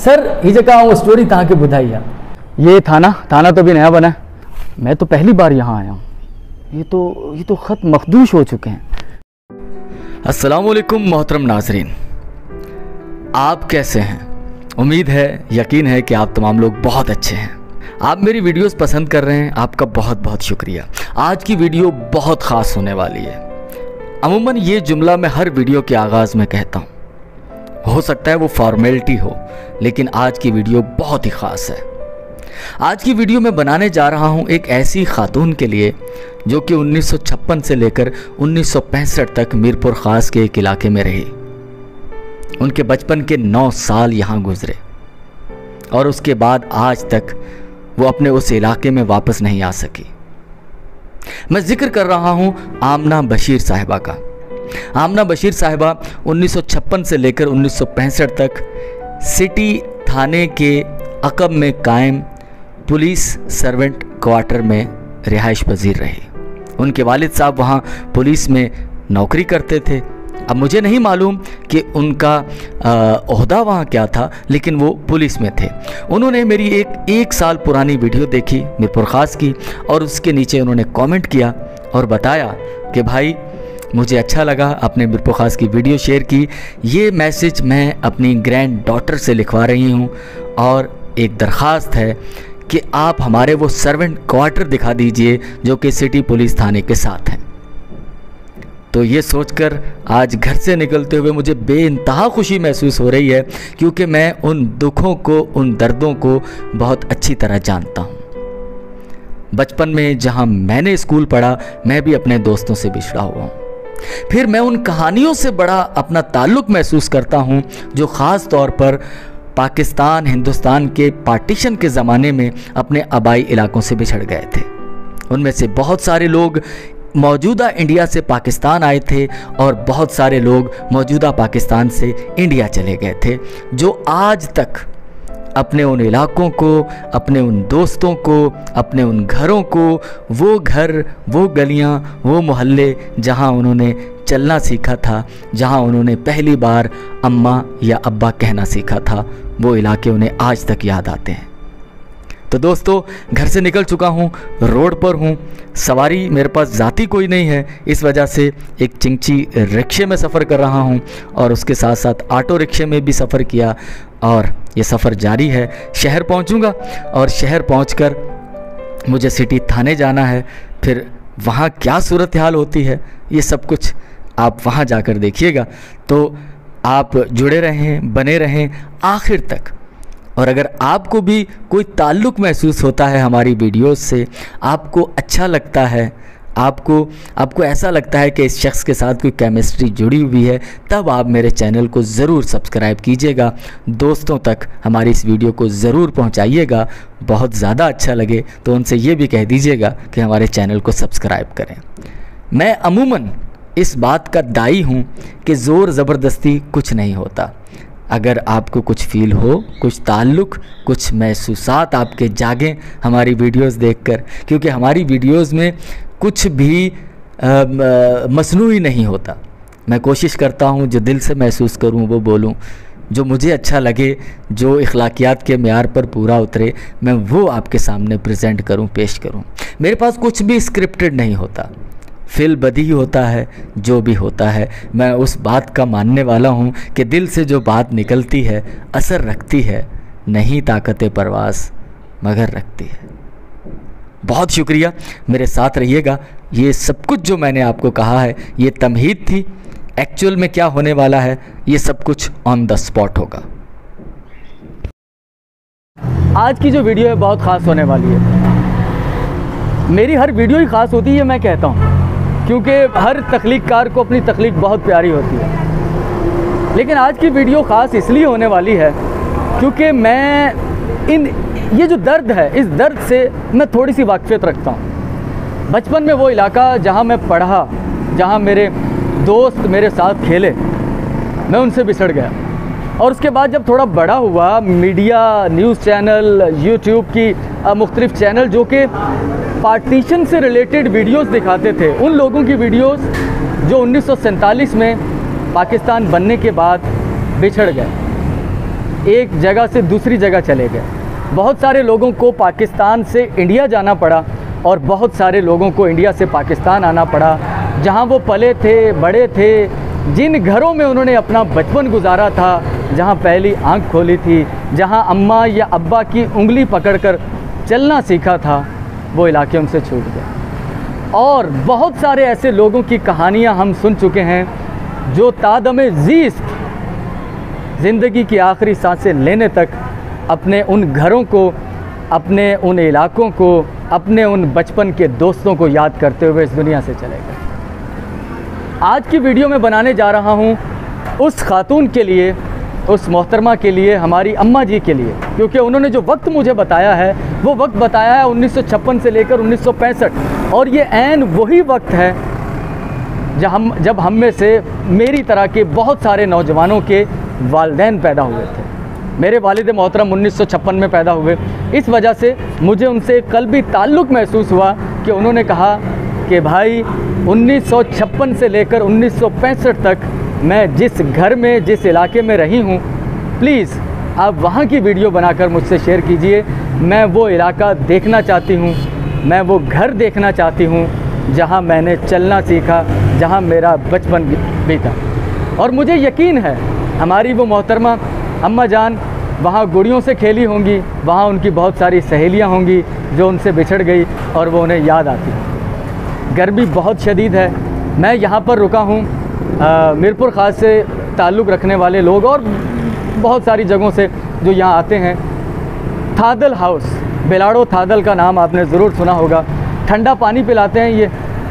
Sir ये जगह वो स्टोरी तहाँ के बुधाई है। ये थाना तो भी नया बना है। मैं तो पहली बार यहाँ आया हूँ। ये तो ख़त मखदूश हो चुके हैं। अस्सलाम वालेकुम मोहतरम नाजरीन, आप कैसे हैं? उम्मीद है, यकीन है कि आप तमाम लोग बहुत अच्छे हैं। आप मेरी वीडियोस पसंद कर रहे हैं, आपका बहुत बहुत शुक्रिया। आज की वीडियो बहुत ख़ास होने वाली है। अमूमन ये जुमला मैं हर वीडियो के आगाज़ में कहता हूँ, हो सकता है वो फॉर्मेलिटी हो, लेकिन आज की वीडियो बहुत ही ख़ास है। आज की वीडियो में बनाने जा रहा हूँ एक ऐसी खातून के लिए जो कि 1956 से लेकर 1965 तक मीरपुर ख़ास के एक इलाके में रही। उनके बचपन के 9 साल यहाँ गुजरे और उसके बाद आज तक वो अपने उस इलाके में वापस नहीं आ सकी। मैं जिक्र कर रहा हूँ आमना बशीर साहिबा का। आमना बशीर साहिबा 1956 से लेकर 1965 तक सिटी थाने के अकब में कायम पुलिस सर्वेंट क्वार्टर में रिहाइश पजीर रहे। उनके वालिद साहब वहाँ पुलिस में नौकरी करते थे। अब मुझे नहीं मालूम कि उनका ओहदा वहाँ क्या था, लेकिन वो पुलिस में थे। उन्होंने मेरी एक साल पुरानी वीडियो देखी मीरपुर ख़ास की, और उसके नीचे उन्होंने कमेंट किया और बताया कि भाई मुझे अच्छा लगा, आपने मीरपुर ख़ास की वीडियो शेयर की। ये मैसेज मैं अपनी ग्रैंड डॉटर से लिखवा रही हूँ और एक दरख्वास्त है कि आप हमारे वो सर्वेंट क्वार्टर दिखा दीजिए जो कि सिटी पुलिस थाने के साथ हैं। तो ये सोचकर आज घर से निकलते हुए मुझे बेइंतहा खुशी महसूस हो रही है, क्योंकि मैं उन दुखों को, उन दर्दों को बहुत अच्छी तरह जानता हूँ। बचपन में जहाँ मैंने स्कूल पढ़ा, मैं भी अपने दोस्तों से बिछड़ा हुआ हूँ। फिर मैं उन कहानियों से बड़ा अपना ताल्लुक़ महसूस करता हूँ जो ख़ास तौर पर पाकिस्तान हिंदुस्तान के पार्टीशन के ज़माने में अपने आबाई इलाकों से बिछड़ गए थे। उनमें से बहुत सारे लोग मौजूदा इंडिया से पाकिस्तान आए थे और बहुत सारे लोग मौजूदा पाकिस्तान से इंडिया चले गए थे, जो आज तक अपने उन इलाकों को, अपने उन दोस्तों को, अपने उन घरों को, वो घर, वो गलियां, वो मोहल्ले जहां उन्होंने चलना सीखा था, जहां उन्होंने पहली बार अम्मा या अब्बा कहना सीखा था, वो इलाके उन्हें आज तक याद आते हैं। तो दोस्तों, घर से निकल चुका हूँ, रोड पर हूँ। सवारी मेरे पास ज़ाती कोई नहीं है, इस वजह से एक चिंची रिक्शे में सफ़र कर रहा हूँ और उसके साथ साथ ऑटो रिक्शे में भी सफ़र किया, और ये सफ़र जारी है। शहर पहुँचूँगा और शहर पहुँचकर मुझे सिटी थाने जाना है। फिर वहाँ क्या सूरत हाल होती है, ये सब कुछ आप वहाँ जाकर देखिएगा। तो आप जुड़े रहें, बने रहें आखिर तक। और अगर आपको भी कोई ताल्लुक़ महसूस होता है हमारी वीडियोस से, आपको अच्छा लगता है, आपको ऐसा लगता है कि इस शख्स के साथ कोई केमिस्ट्री जुड़ी हुई है, तब आप मेरे चैनल को ज़रूर सब्सक्राइब कीजिएगा। दोस्तों तक हमारी इस वीडियो को ज़रूर पहुंचाइएगा। बहुत ज़्यादा अच्छा लगे तो उनसे ये भी कह दीजिएगा कि हमारे चैनल को सब्सक्राइब करें। मैं अमूमन इस बात का दाई हूँ कि ज़ोर ज़बरदस्ती कुछ नहीं होता। अगर आपको कुछ फ़ील हो, कुछ ताल्लुक़, कुछ महसूसात आपके जागें हमारी वीडियोस देखकर, क्योंकि हमारी वीडियोस में कुछ भी मसनूई नहीं होता। मैं कोशिश करता हूँ जो दिल से महसूस करूँ वो बोलूँ, जो मुझे अच्छा लगे, जो इखलाकियात के मेयार पर पूरा उतरे, मैं वो आपके सामने प्रेजेंट करूँ, पेश करूँ। मेरे पास कुछ भी स्क्रिप्टेड नहीं होता, फिल बदी होता है। जो भी होता है, मैं उस बात का मानने वाला हूँ कि दिल से जो बात निकलती है असर रखती है। नहीं ताकत परवास मगर रखती है। बहुत शुक्रिया, मेरे साथ रहिएगा। ये सब कुछ जो मैंने आपको कहा है ये तमहीद थी। एक्चुअल में क्या होने वाला है ये सब कुछ ऑन द स्पॉट होगा। आज की जो वीडियो है बहुत ख़ास होने वाली है। मेरी हर वीडियो ही ख़ास होती है, मैं कहता हूँ, क्योंकि हर तख्लीक़कार को अपनी तख्लीक बहुत प्यारी होती है। लेकिन आज की वीडियो ख़ास इसलिए होने वाली है क्योंकि मैं ये जो दर्द है, इस दर्द से मैं थोड़ी सी वाक़फ़ियत रखता हूँ। बचपन में वो इलाका जहाँ मैं पढ़ा, जहाँ मेरे दोस्त मेरे साथ खेले, मैं उनसे बिछड़ गया। और उसके बाद जब थोड़ा बड़ा हुआ, मीडिया, न्यूज़ चैनल, यूट्यूब की मुख्तलिफ़ चैनल जो कि पार्टीशन से रिलेटेड वीडियोस दिखाते थे, उन लोगों की वीडियोस जो 1947 में पाकिस्तान बनने के बाद बिछड़ गए। एक जगह से दूसरी जगह चले गए। बहुत सारे लोगों को पाकिस्तान से इंडिया जाना पड़ा और बहुत सारे लोगों को इंडिया से पाकिस्तान आना पड़ा, जहां वो पले थे, बड़े थे, जिन घरों में उन्होंने अपना बचपन गुजारा था, जहां पहली आंख खोली थी, जहां अम्मा या अब्बा की उंगली पकड़कर चलना सीखा था, वो इलाके उनसे छूट गए। और बहुत सारे ऐसे लोगों की कहानियां हम सुन चुके हैं जो तादमे ज़ीस्त ज़िंदगी की आखिरी सांसें लेने तक अपने उन घरों को, अपने उन इलाकों को, अपने उन बचपन के दोस्तों को याद करते हुए इस दुनिया से चले गए। आज की वीडियो में बनाने जा रहा हूँ उस खातून के लिए, उस मोहतरमा के लिए, हमारी अम्मा जी के लिए, क्योंकि उन्होंने जो वक्त मुझे बताया है वो वक्त बताया है 1956 से लेकर 1965, और ये ऐन वही वक्त है जब हम में से मेरी तरह के बहुत सारे नौजवानों के वालिदैन पैदा हुए थे। मेरे वालिद मोहतरम 1956 में पैदा हुए, इस वजह से मुझे उनसे कल्बी ताल्लुक़ महसूस हुआ कि उन्होंने कहा कि भाई 1956 से लेकर 1965 तक मैं जिस घर में, जिस इलाके में रही हूँ, प्लीज़ आप वहाँ की वीडियो बनाकर मुझसे शेयर कीजिए। मैं वो इलाका देखना चाहती हूँ, मैं वो घर देखना चाहती हूँ जहाँ मैंने चलना सीखा, जहाँ मेरा बचपन बीता। और मुझे यकीन है हमारी वो मोहतरमा अम्मा जान वहाँ गुड़ियों से खेली होंगी, वहाँ उनकी बहुत सारी सहेलियाँ होंगी जो उनसे बिछड़ गई और वो उन्हें याद आती है। गर्मी बहुत शदीद है, मैं यहाँ पर रुका हूँ। मीरपुर ख़ास से ताल्लुक़ रखने वाले लोग और बहुत सारी जगहों से जो यहाँ आते हैं, थादल हाउस, बेलाड़ो थादल का नाम आपने ज़रूर सुना होगा। ठंडा पानी पिलाते हैं ये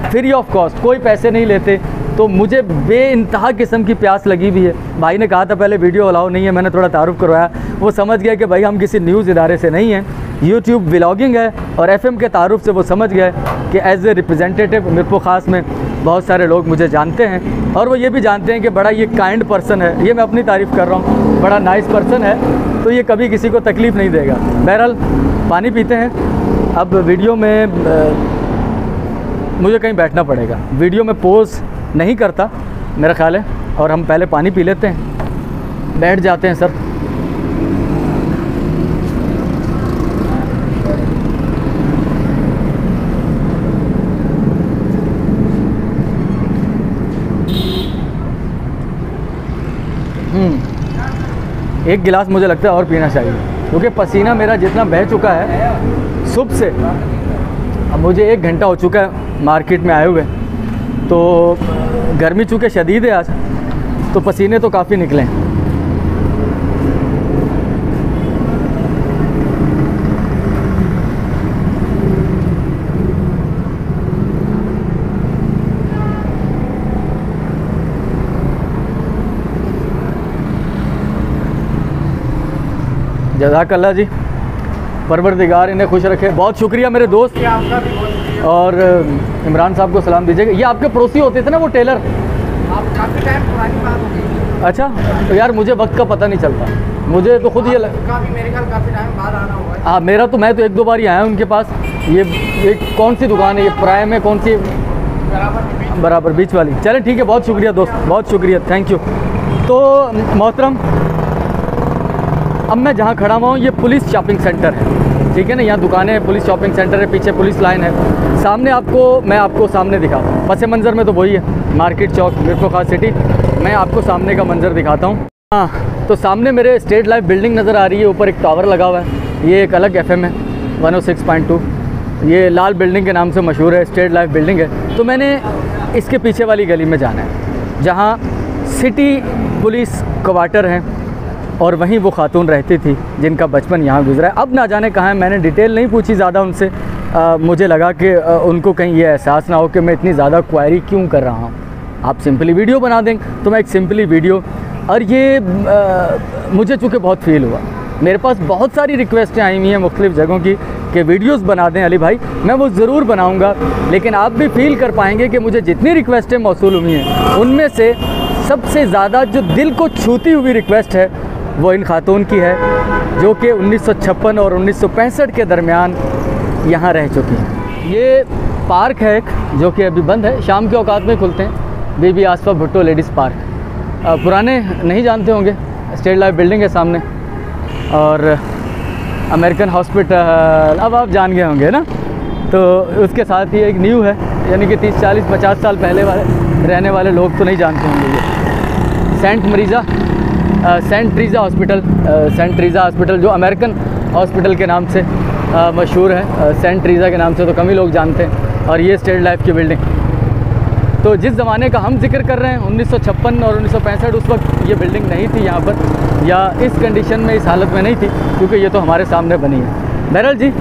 फ्री ऑफ कॉस्ट, कोई पैसे नहीं लेते। तो मुझे बेइंतहा किस्म की प्यास लगी हुई है। भाई ने कहा था पहले वीडियो अलाउ नहीं है, मैंने थोड़ा तारुफ करवाया, वो समझ गया कि भाई हम किसी न्यूज़ इदारे से नहीं हैं, यूट्यूब व्लॉगिंग है, और एफएम के तारुफ से वो समझ गए कि एज ए रिप्रेजेंटेटिव मीरपुर ख़ास में बहुत सारे लोग मुझे जानते हैं, और वो ये भी जानते हैं कि बड़ा ये काइंड पर्सन है। ये मैं अपनी तारीफ़ कर रहा हूँ, बड़ा नाइस पर्सन है, तो ये कभी किसी को तकलीफ़ नहीं देगा। बहरहाल पानी पीते हैं। अब वीडियो में मुझे कहीं बैठना पड़ेगा, वीडियो में पोज़ नहीं करता मेरा ख्याल है, और हम पहले पानी पी लेते हैं, बैठ जाते हैं सर। एक गिलास मुझे लगता है और पीना चाहिए, क्योंकि पसीना मेरा जितना बह चुका है सुबह से, अब मुझे 1 घंटा हो चुका है मार्केट में आए हुए, तो गर्मी चूँकि शदीद है आज, तो पसीने तो काफ़ी निकले हैं। जज़ाकल्लाह जी, परवरदिगार इन्हें खुश रखे। बहुत शुक्रिया मेरे दोस्त, और इमरान साहब को सलाम दीजिएगा। ये आपके पड़ोसी होते थे ना वो टेलर? आप काफ़ी टाइम पुरानी बात होगी। अच्छा, तो यार मुझे वक्त का पता नहीं चलता, मुझे तो खुद ये काफ़ी मेरे ख्याल काफ़ी टाइम बाद आना होगा। हाँ, मेरा तो मैं तो 1-2 बार ही आया हूँ उनके पास। ये कौन सी दुकान है? ये प्राइम है, कौन सी? बराबर बीच वाली। चलें ठीक है, बहुत शुक्रिया दोस्त, बहुत शुक्रिया, थैंक यू। तो मोहतरम, अब मैं जहाँ खड़ा हुआ हूँ ये पुलिस शॉपिंग सेंटर है, ठीक है ना, यहाँ दुकानें हैं, पुलिस शॉपिंग सेंटर है, पीछे पुलिस लाइन है। सामने मैं आपको सामने दिखाता हूँ, पस मंज़र में तो वही है, मार्केट चौक मीरपुर ख़ास सिटी। मैं आपको सामने का मंज़र दिखाता हूँ। हाँ, तो सामने मेरे स्टेट लाइफ बिल्डिंग नज़र आ रही है, ऊपर एक टावर लगा हुआ है, ये एक अलग FM है 106.2, ये लाल बिल्डिंग के नाम से मशहूर है, स्टेट लाइफ बिल्डिंग है। तो मैंने इसके पीछे वाली गली में जाना है जहाँ सिटी पुलिस क्वार्टर हैं, और वहीं वो खातून रहती थी जिनका बचपन यहाँ गुजरा है। अब ना जाने कहाँ है, मैंने डिटेल नहीं पूछी ज़्यादा उनसे। मुझे लगा कि उनको कहीं ये एहसास ना हो कि मैं इतनी ज़्यादा क्वायरी क्यों कर रहा हूँ। आप सिंपली वीडियो बना दें, तो मैं एक सिंपली वीडियो, और ये मुझे चूँकि बहुत फ़ील हुआ, मेरे पास बहुत सारी रिक्वेस्टें आई हुई हैं मुख्तलिफ़ जगहों की कि वीडियोस बना दें अली भाई, मैं वो ज़रूर बनाऊँगा, लेकिन आप भी फील कर पाएंगे कि मुझे जितनी रिक्वेस्टें मौसूल हुई हैं उनमें से सबसे ज़्यादा जो दिल को छूती हुई रिक्वेस्ट है वो इन खातून की है जो कि 1956 और 1965 के दरमियान यहाँ रह चुकी हैं। ये पार्क है एक जो कि अभी बंद है, शाम के औकात में खुलते हैं, बीबी आसफ़ा भुट्टो लेडीज़ पार्क। पुराने नहीं जानते होंगे, स्टेट लाइफ बिल्डिंग है सामने, और अमेरिकन हॉस्पिटल अब आप जान गए होंगे ना। तो उसके साथ ही एक न्यू है, यानी कि 30, 40, 50 साल पहले वाले रहने वाले लोग तो नहीं जानते होंगे ये सेंट ट्रीज़ा हॉस्पिटल, जो अमेरिकन हॉस्पिटल के नाम से मशहूर है। सेंट ट्रीज़ा के नाम से तो कम ही लोग जानते हैं। और ये स्टेट लाइफ की बिल्डिंग, तो जिस ज़माने का हम जिक्र कर रहे हैं 1956 और 1965, उस वक्त ये बिल्डिंग नहीं थी यहाँ पर, या इस कंडीशन में, इस हालत में नहीं थी, क्योंकि ये तो हमारे सामने बनी है। बहरहाल जी,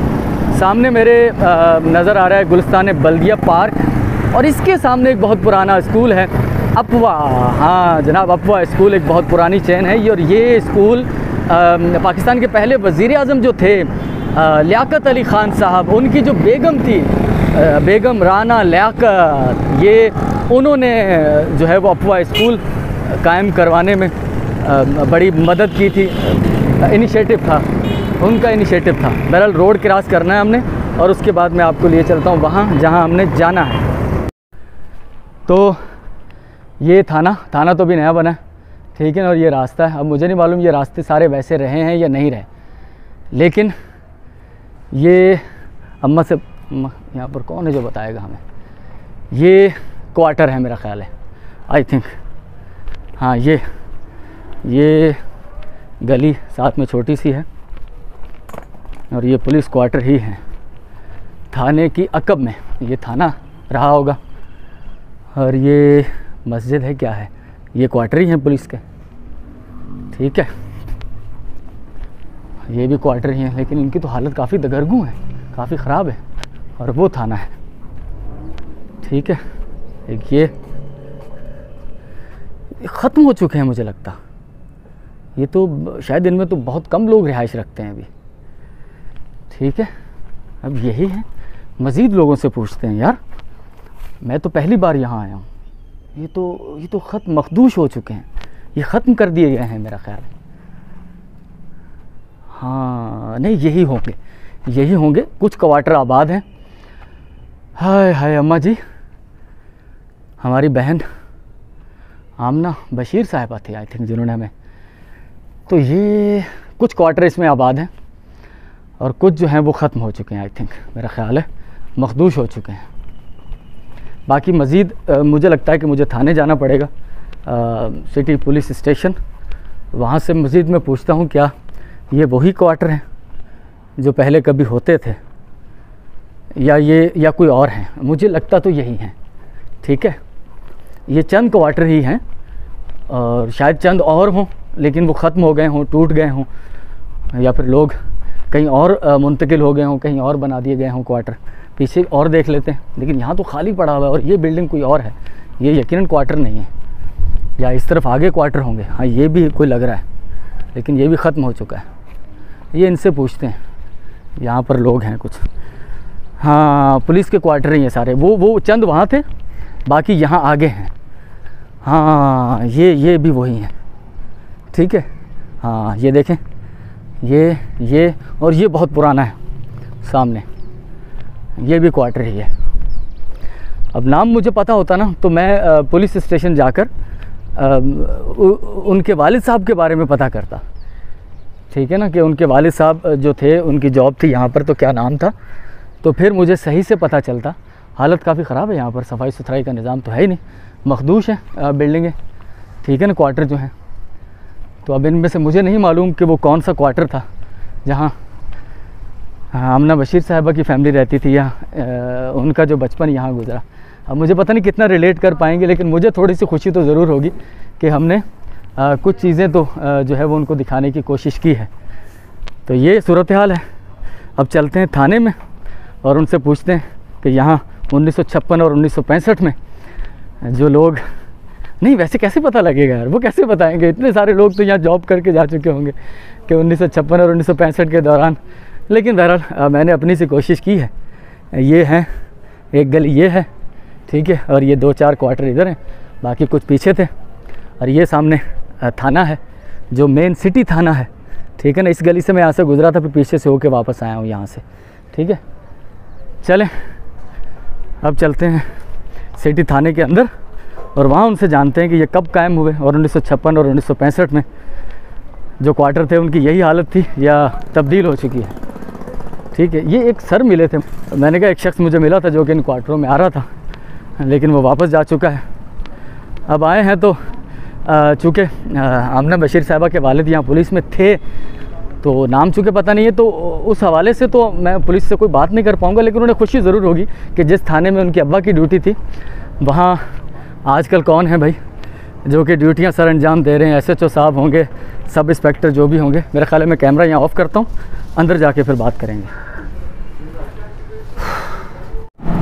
सामने मेरे नज़र आ रहा है गुलिस्तान बल्दिया पार्क, और इसके सामने एक बहुत पुराना स्कूल है, अफवा। हाँ जनाब, अफवा स्कूल एक बहुत पुरानी चेन है ये। और ये स्कूल पाकिस्तान के पहले वज़ीर आज़म जो थे लियाकत अली ख़ान साहब, उनकी जो बेगम थी बेगम राना लियाकत, ये उन्होंने जो है वो अफवा स्कूल कायम करवाने में बड़ी मदद की थी। इनिशिएटिव था, उनका इनिशिएटिव था। बहरहाल रोड क्रॉस करना है हमने, और उसके बाद मैं आपको लिए चलता हूँ वहाँ जहाँ हमने जाना है। तो ये थाना तो भी नया बना है, ठीक है ना। और ये रास्ता है, अब मुझे नहीं मालूम ये रास्ते सारे वैसे रहे हैं या नहीं रहे, लेकिन ये अम्मा से यहाँ पर कौन है जो बताएगा हमें। ये क्वार्टर है मेरा ख़्याल है, आई थिंक। हाँ, ये गली साथ में छोटी सी है, और ये पुलिस क्वार्टर ही है थाने की अकब में। ये थाना रहा होगा, और ये मस्जिद है, क्या है, ये क्वार्टर ही हैं पुलिस के, ठीक है। ये भी क्वार्टर ही हैं, लेकिन इनकी तो हालत काफ़ी दगरगू है, काफ़ी ख़राब है। और वो थाना है, ठीक है। एक ये ख़त्म हो चुके हैं मुझे लगता, ये तो शायद इनमें तो बहुत कम लोग रिहाइश रखते हैं अभी, ठीक है। अब यही है, मज़ीद लोगों से पूछते हैं यार, मैं तो पहली बार यहाँ आया हूँ। ये तो ख़त्म मखदूश हो चुके हैं, ये ख़त्म कर दिए गए हैं मेरा ख्याल है। हाँ नहीं, यही होंगे, कुछ क्वार्टर आबाद हैं। हाय हाय अम्मा जी, हमारी बहन आमना बशीर साहिबा थी आई थिंक जिन्होंने हमें, तो ये कुछ क्वार्टर इसमें आबाद हैं, और कुछ जो हैं वो ख़त्म हो चुके हैं आई थिंक, मेरा ख़्याल है मखदूश हो चुके हैं। बाकी मज़ीद मुझे लगता है कि मुझे थाने जाना पड़ेगा, सिटी पुलिस स्टेशन, वहाँ से मज़ीद मैं पूछता हूँ क्या ये वही क्वार्टर हैं जो पहले कभी होते थे, या कोई और हैं। मुझे लगता तो यही हैं, ठीक है। ये चंद क्वार्टर ही हैं, और शायद चंद और हों, लेकिन वो ख़त्म हो गए हों, टूट गए हों, या फिर लोग कहीं और मुंतकिल हो गए हों, कहीं और बना दिए गए हों क्वार्टर। पीछे और देख लेते हैं, लेकिन यहाँ तो खाली पड़ा हुआ है, और ये बिल्डिंग कोई और है, ये यकीनन क्वार्टर नहीं है, या इस तरफ आगे क्वार्टर होंगे। हाँ, ये भी कोई लग रहा है, लेकिन ये भी ख़त्म हो चुका है। ये इनसे पूछते हैं, यहाँ पर लोग हैं कुछ। हाँ, पुलिस के क्वार्टर ही हैं सारे, वो चंद वहाँ थे, बाकी यहाँ आगे हैं। हाँ, ये भी वही हैं, ठीक है। हाँ, ये देखें, ये और ये बहुत पुराना है सामने, ये भी क्वार्टर ही है। अब नाम मुझे पता होता ना, तो मैं पुलिस स्टेशन जाकर उनके वालिद साहब के बारे में पता करता, ठीक है ना, कि उनके वालिद साहब जो थे, उनकी जॉब थी यहाँ पर, तो क्या नाम था, तो फिर मुझे सही से पता चलता। हालत काफ़ी ख़राब है यहाँ पर, सफाई सुथराई का निज़ाम तो है ही नहीं, मखदूश है बिल्डिंगें, ठीक है ना, क्वार्टर जो हैं। तो अब इनमें से मुझे नहीं मालूम कि वो कौन सा क्वार्टर था जहाँ आमना बशीर साहिबा की फैमिली रहती थी, या उनका जो बचपन यहाँ गुजरा। अब मुझे पता नहीं कितना रिलेट कर पाएंगे, लेकिन मुझे थोड़ी सी खुशी तो ज़रूर होगी कि हमने कुछ चीज़ें तो जो है वो उनको दिखाने की कोशिश की है। तो ये सूरत हाल है। अब चलते हैं थाने में और उनसे पूछते हैं कि यहाँ 1956 और 1965 में जो लोग, नहीं वैसे कैसे पता लगेगा यार, वो कैसे बताएंगे, इतने सारे लोग तो यहाँ जॉब करके जा चुके होंगे कि 1956 और 1965 के दौरान। लेकिन बहरहाल मैंने अपनी सी कोशिश की है। ये है एक गली, ये है, ठीक है, और ये 2-4 क्वार्टर इधर हैं, बाकी कुछ पीछे थे। और ये सामने थाना है, जो मेन सिटी थाना है, ठीक है ना। इस गली से मैं यहाँ से गुजरा था, फिर पीछे से होके वापस आया हूँ यहाँ से, ठीक है। चलें अब चलते हैं सिटी थाने के अंदर और वहाँ उनसे जानते हैं कि ये कब कायम हुए और 1956 और 1965 में जो क्वार्टर थे उनकी यही हालत थी या तब्दील हो चुकी है। ठीक है, ये एक सर मिले थे, मैंने कहा एक शख्स मुझे मिला था जो कि इन क्वार्टरों में आ रहा था, लेकिन वो वापस जा चुका है। अब आए हैं तो चूँकि आमना बशीर साहिबा के वालिद यहाँ पुलिस में थे, तो नाम चूँकि पता नहीं है, तो उस हवाले से तो मैं पुलिस से कोई बात नहीं कर पाऊँगा, लेकिन उन्हें खुशी ज़रूर होगी कि जिस थाने में उनकी अब्बा की ड्यूटी थी वहाँ आजकल कौन है भाई जो कि ड्यूटियाँ सर अंजाम दे रहे हैं। SHO साहब होंगे, सब इंस्पेक्टर जो भी होंगे। मेरा ख्याल है मैं कैमरा यहाँ ऑफ़ करता हूँ, अंदर जाके फिर बात करेंगे।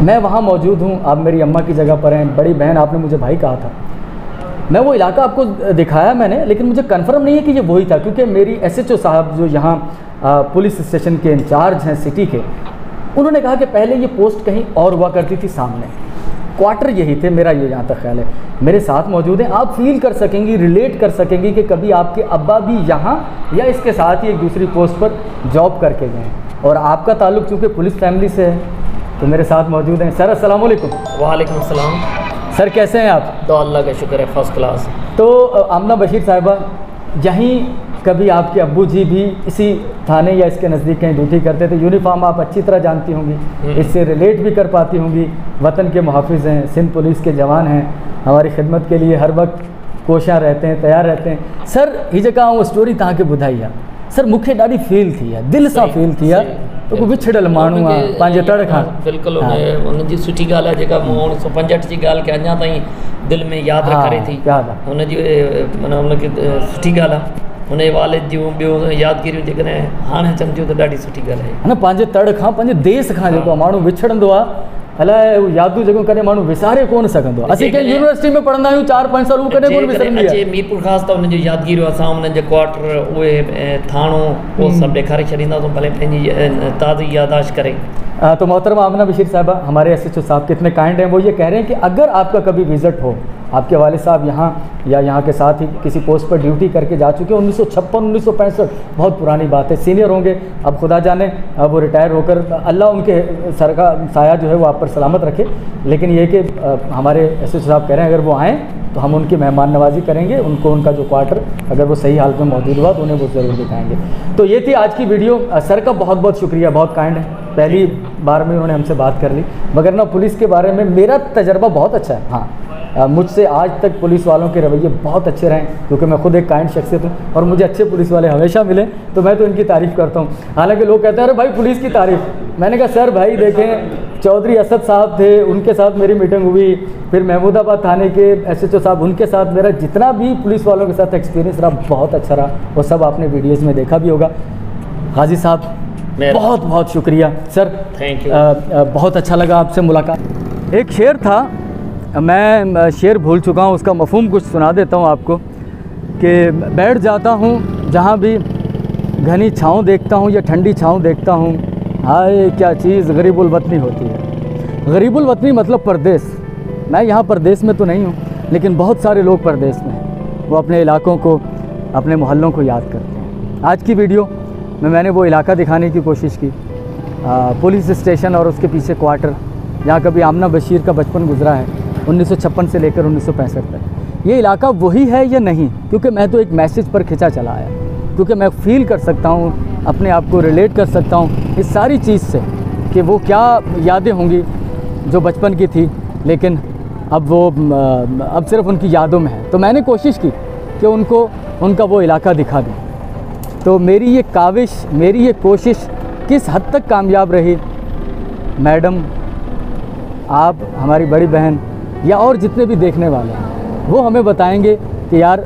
मैं वहाँ मौजूद हूँ, आप मेरी अम्मा की जगह पर हैं, बड़ी बहन आपने मुझे भाई कहा था। मैं वो इलाका आपको दिखाया मैंने, लेकिन मुझे कंफर्म नहीं है कि ये वही था, क्योंकि मेरी SHO साहब जो यहाँ पुलिस स्टेशन के इंचार्ज हैं सिटी के, उन्होंने कहा कि पहले ये पोस्ट कहीं और हुआ करती थी सामने, क्वार्टर यही थे। मेरा ये यहाँ तक ख्याल है। मेरे साथ मौजूद हैं, आप फील कर सकेंगी, रिलेट कर सकेंगी कि कभी आपके अब्बा भी यहाँ या इसके साथ ही एक दूसरी पोस्ट पर जॉब करके गए, और आपका ताल्लुक़ चूँकि पुलिस फैमिली से है। तो मेरे साथ मौजूद हैं सर। अस्सलाम वालेकुम। वालेकुम सलाम सर, कैसे हैं आप? तो अल्लाह का शुक्र है, फर्स्ट क्लास। तो आमना बशीर साहिबा, यहीं कभी आपके अब्बू जी भी इसी थाने या इसके नज़दीक कहीं ड्यूटी करते थे? यूनिफॉर्म आप अच्छी तरह जानती होंगी, इससे रिलेट भी कर पाती होंगी। वतन के मुहाफिज हैं, सिंध पुलिस के जवान हैं, हमारी खिदमत के लिए हर वक्त कोशिश रहते हैं, तैयार रहते हैं। सर ही जगह वो स्टोरी तहाँ के ॿुधाई आहे सर, मूंखे ॾाढी फील थी आहे, दिलि सां फील थी आहे, तो को विछड़ल माण्हू आहे पंहिंजे तड़ खां। बिल्कुलु हुनजी सुठी ॻाल्हि आहे जेका मूं 1965 जी ॻाल्हि खे अञा ताईं दिलि में यादि करे थी। हुनजी माना हुनखे सुठी ॻाल्हि आहे, हुनजे वालिद जूं ॿियूं यादगिरियूं जेकॾहिं हाणे सम्झो त ॾाढी सुठी ॻाल्हि आहे। न पंहिंजे तड़ खां, पंहिंजे देश खां जेको माण्हू विछड़ंदो आहे, अलाए यादूं जेको कॾहिं माण्हू विसारे कोन सघंदो आहे। असीं कंहिं यूनिवर्सिटी में पढ़ंदा आहियूं 4-5 साल, उहो कॾहिं कोन विसरंदी आहे। मीरपुर ख़ासि त हुनजी यादगिरियूं असां हुननि जे क्वार्टर, उहे थाणो, उहो सभु ॾेखारे छॾींदा तो भले पंहिंजी ताज़ी यादाश्त करे। तो मोहतरमा आमना बशीर साहिबा, हमारे SHO साहब कितने काइंड हैं। वो ये कह रहे हैं कि अगर आपका कभी विज़िट हो, आपके वालिद साहब यहाँ या यहाँ के साथ ही किसी पोस्ट पर ड्यूटी करके जा चुके हैं, 1956-1965, बहुत पुरानी बात है, सीनियर होंगे, अब खुदा जाने अब वो रिटायर होकर, अल्लाह उनके सर का साया जो है वो आप पर सलामत रखे। लेकिन ये कि हमारे SHO साहब कह रहे हैं अगर वो आएँ तो हम उनकी मेहमान नवाजी करेंगे, उनको उनका जो क्वार्टर अगर वो सही हालत में मौजूद हुआ तो उन्हें वो ज़रूर दिखाएंगे। तो ये थी आज की वीडियो। सर का बहुत बहुत शुक्रिया, बहुत काइंड है, पहली बार में उन्होंने हमसे बात कर ली। मगर ना पुलिस के बारे में मेरा तजर्बा बहुत अच्छा है। हाँ, मुझसे आज तक पुलिस वालों के रवैये बहुत अच्छे रहे, क्योंकि मैं खुद एक काइंड शख्सियत हूँ और मुझे अच्छे पुलिस वाले हमेशा मिले, तो मैं तो इनकी तारीफ़ करता हूँ। हालांकि लोग कहते हैं अरे भाई पुलिस की तारीफ़, मैंने कहा सर भाई देखें, चौधरी असद साहब थे, उनके साथ मेरी मीटिंग हुई, फिर महमूदाबाद थाने के SHO साहब, उनके साथ मेरा जितना भी पुलिस वालों के साथ एक्सपीरियंस रहा बहुत अच्छा रहा, वो सब आपने वीडियोज़ में देखा भी होगा। गाजी साहब बहुत बहुत शुक्रिया सर, थैंक यू। बहुत अच्छा लगा आपसे मुलाकात। एक शेर था, मैं शेर भूल चुका हूँ, उसका मफ़हूम कुछ सुना देता हूँ आपको कि बैठ जाता हूँ जहाँ भी घनी छाँव देखता हूँ या ठंडी छाँव देखता हूँ, हाय क्या चीज़ गरीबुल वतनी होती है। गरीबुल वतनी मतलब परदेश। मैं यहाँ परदेश में तो नहीं हूँ, लेकिन बहुत सारे लोग परदेश में हैं, वो अपने इलाकों को, अपने मोहल्लों को याद करते हैं। आज की वीडियो में मैंने वो इलाका दिखाने की कोशिश की, पुलिस स्टेशन और उसके पीछे क्वार्टर, जहाँ कभी आमना बशीर का बचपन गुजरा है 1956 से लेकर 1965 तक। ये इलाका वही है या नहीं, क्योंकि मैं तो एक मैसेज पर खिंचा चला आया, क्योंकि मैं फील कर सकता हूँ, अपने आप को रिलेट कर सकता हूँ इस सारी चीज़ से कि वो क्या यादें होंगी जो बचपन की थी, लेकिन अब वो अब सिर्फ उनकी यादों में है। तो मैंने कोशिश की कि उनको उनका वो इलाका दिखा दूँ। तो मेरी ये काविश, मेरी ये कोशिश किस हद तक कामयाब रही, मैडम, आप, हमारी बड़ी बहन या और जितने भी देखने वाले हैं, वो हमें बताएंगे कि यार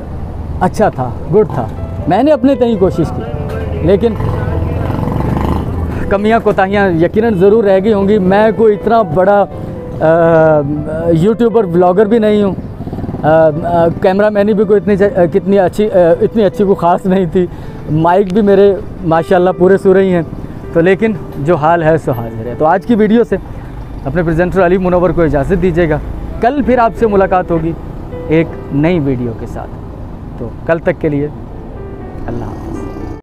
अच्छा था, गुड था। मैंने अपने तय कोशिश की, लेकिन कमियां कोताहियां यकीनन ज़रूर रह गई होंगी। मैं कोई इतना बड़ा यूट्यूबर ब्लॉगर भी नहीं हूँ, कैमरा मैनी भी कोई इतनी अच्छी को ख़ास नहीं थी, माइक भी मेरे माशाल्लाह पूरे सूरे ही हैं। तो लेकिन जो हाल है सो हाजिर है। तो आज की वीडियो से अपने प्रेजेंटर अली मुनव्वर को इजाज़त दीजिएगा। कल फिर आपसे मुलाकात होगी एक नई वीडियो के साथ। तो कल तक के लिए अल्लाह।